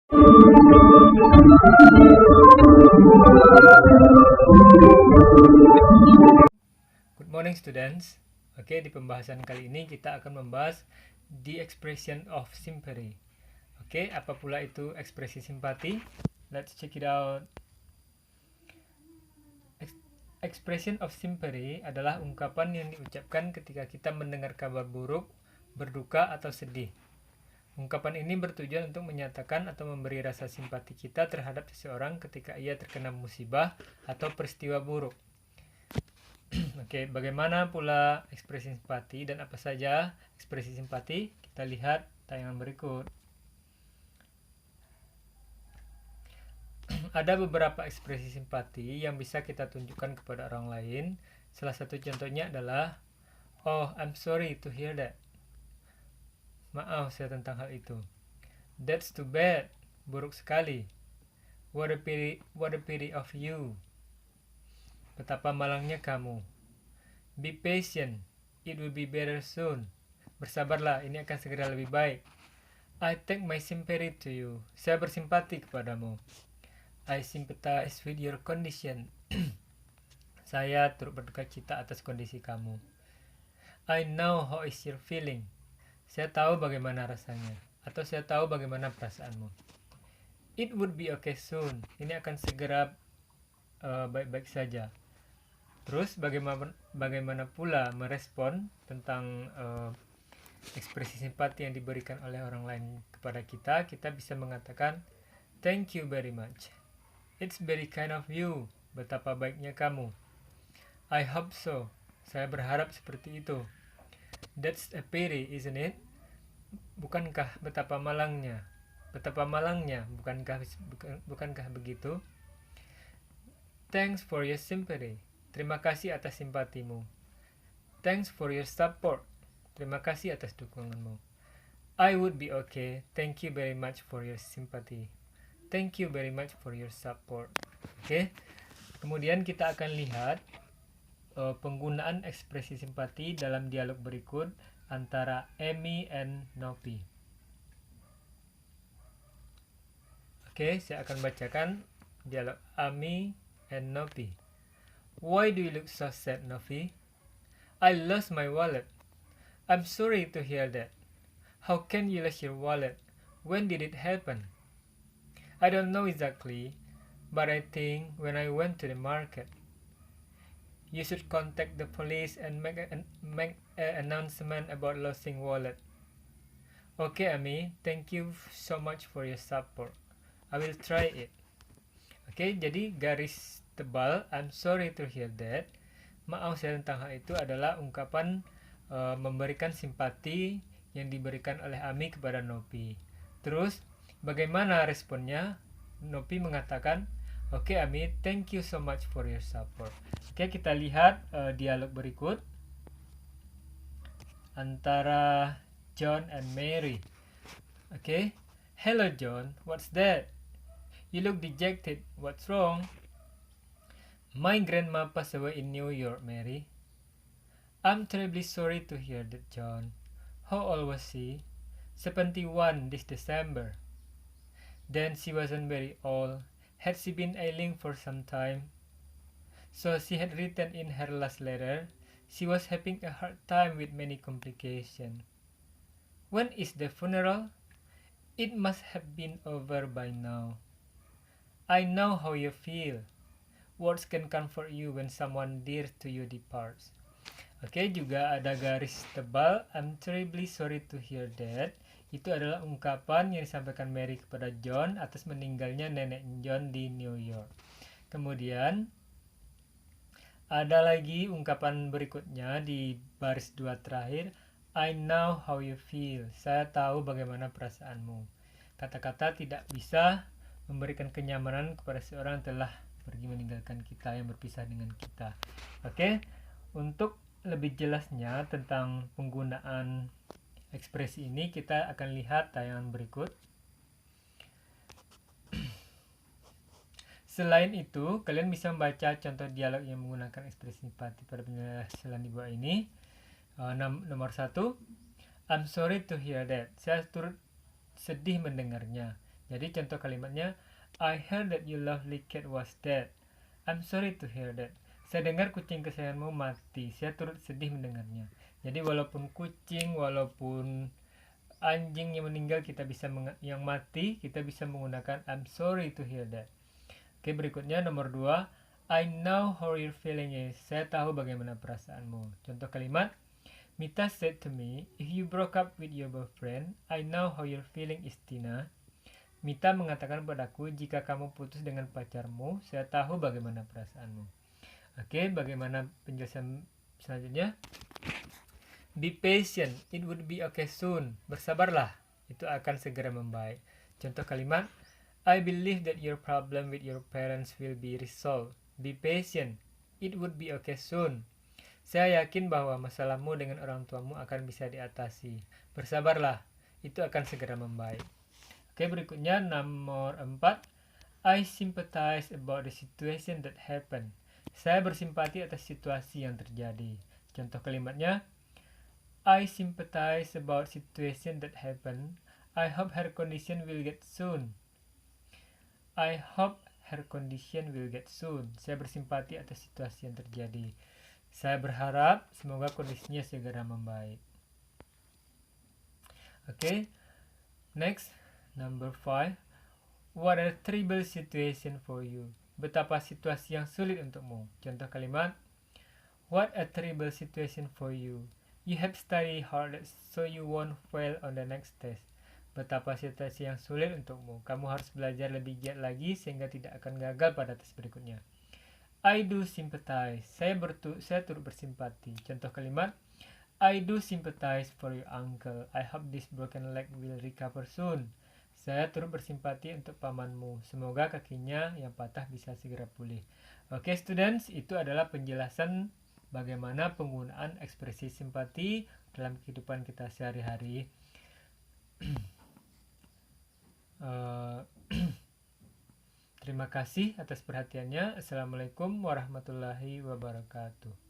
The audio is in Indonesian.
Good morning students. Oke, di pembahasan kali ini kita akan membahas the expression of sympathy. Oke, apa pula itu ekspresi simpati? Let's check it out. Expression of sympathy adalah ungkapan yang diucapkan ketika kita mendengar kabar buruk, berduka, atau sedih. Ungkapan ini bertujuan untuk menyatakan atau memberi rasa simpati kita terhadap seseorang ketika ia terkena musibah atau peristiwa buruk. Oke, bagaimana pula ekspresi simpati dan apa saja ekspresi simpati? Kita lihat tayangan berikut. Ada beberapa ekspresi simpati yang bisa kita tunjukkan kepada orang lain. Salah satu contohnya adalah, "Oh, I'm sorry to hear that." Maaf saya tentang hal itu. "That's too bad." Buruk sekali. What a pity of you." Betapa malangnya kamu. "Be patient. It will be better soon." Bersabarlah, ini akan segera lebih baik. "I take my sympathy to you." Saya bersimpati kepadamu. "I sympathize with your condition." Saya turut berduka cita atas kondisi kamu. "I know how is your feeling." Saya tahu bagaimana rasanya, atau saya tahu bagaimana perasaanmu. "It would be okay soon." Ini akan segera baik-baik saja. Terus bagaimana pula merespon tentang ekspresi simpati yang diberikan oleh orang lain kepada kita? Kita bisa mengatakan, "Thank you very much." "It's very kind of you." Betapa baiknya kamu. "I hope so." Saya berharap seperti itu. "That's a pity, isn't it?" Bukankah betapa malangnya? Betapa malangnya, bukankah begitu? "Thanks for your sympathy." Terima kasih atas simpatimu. "Thanks for your support." Terima kasih atas dukunganmu. "I would be okay. Thank you very much for your sympathy." Thank you very much for your support. Oke. Kemudian kita akan lihat penggunaan ekspresi simpati dalam dialog berikut antara Amy and Nopi. Oke, saya akan bacakan dialog Amy and Nopi. "Why do you look so sad, Nopi?" "I lost my wallet." "I'm sorry to hear that." "How can you lose your wallet? When did it happen?" "I don't know exactly, but I think when I went to the market." "You should contact the police and make an announcement about losing wallet." "Okay, Amy, thank you so much for your support. I will try it." Oke, jadi garis tebal, "I'm sorry to hear that." Maaf saya tentang hal itu adalah ungkapan memberikan simpati yang diberikan oleh Amy kepada Nopi. Terus bagaimana responnya? Nopi mengatakan, "Oke, Amy, thank you so much for your support." Oke, kita lihat dialog berikut antara John and Mary. Oke. "Hello, John. What's that? You look dejected. What's wrong?" "My grandma passed away in New York, Mary." "I'm terribly sorry to hear that, John. How old was she?" 71 this December." "Then she wasn't very old. Had she been ailing for some time?" "So she had written in her last letter. She was having a hard time with many complications." "When is the funeral?" "It must have been over by now." "I know how you feel. Words can comfort you when someone dear to you departs." Oke, juga ada garis tebal, "I'm terribly sorry to hear that." Itu adalah ungkapan yang disampaikan Mary kepada John atas meninggalnya nenek John di New York. Kemudian ada lagi ungkapan berikutnya di baris 2 terakhir, "I know how you feel." Saya tahu bagaimana perasaanmu. Kata-kata tidak bisa memberikan kenyamanan kepada seorang yang telah pergi meninggalkan kita, yang berpisah dengan kita. Oke, untuk lebih jelasnya tentang penggunaan ekspresi ini kita akan lihat tayangan berikut. Selain itu, kalian bisa membaca contoh dialog yang menggunakan ekspresi simpati pada penjelasan di bawah ini. Nomor 1, "I'm sorry to hear that." Saya turut sedih mendengarnya. Jadi contoh kalimatnya, I heard that your lovely cat was dead. I'm sorry to hear that. Saya dengar kucing kesayanganmu mati. Saya turut sedih mendengarnya. Jadi walaupun kucing, walaupun anjing yang meninggal yang mati, kita bisa menggunakan I'm sorry to hear that. Oke, berikutnya nomor 2. I know how your feeling is. Saya tahu bagaimana perasaanmu. Contoh kalimat, Mita said to me, if you broke up with your boyfriend, I know how your feeling is, Tina. Mita mengatakan padaku, jika kamu putus dengan pacarmu, saya tahu bagaimana perasaanmu. Oke, bagaimana penjelasan selanjutnya? Be patient, it would be okay soon. Bersabarlah, itu akan segera membaik. Contoh kalimat, I believe that your problem with your parents will be resolved. Be patient, it would be okay soon. Saya yakin bahwa masalahmu dengan orang tuamu akan bisa diatasi. Bersabarlah, itu akan segera membaik. Oke, berikutnya nomor 4. I sympathize about the situation that happened. Saya bersimpati atas situasi yang terjadi. Contoh kalimatnya, I sympathize about situation that happened. I hope her condition will get soon. I hope her condition will get soon. Saya bersimpati atas situasi yang terjadi. Saya berharap semoga kondisinya segera membaik. Oke, next, number 5. What a terrible situation for you. Betapa situasi yang sulit untukmu. Contoh kalimat, what a terrible situation for you. You have studied hard so you won't fail on the next test. Betapa situasi yang sulit untukmu. Kamu harus belajar lebih giat lagi sehingga tidak akan gagal pada tes berikutnya. I do sympathize. Saya turut bersimpati. Contoh kalimat, I do sympathize for your uncle. I hope this broken leg will recover soon. Saya turut bersimpati untuk pamanmu. Semoga kakinya yang patah bisa segera pulih. Oke, students, itu adalah penjelasan bagaimana penggunaan ekspresi simpati dalam kehidupan kita sehari-hari. Terima kasih atas perhatiannya. Assalamualaikum warahmatullahi wabarakatuh.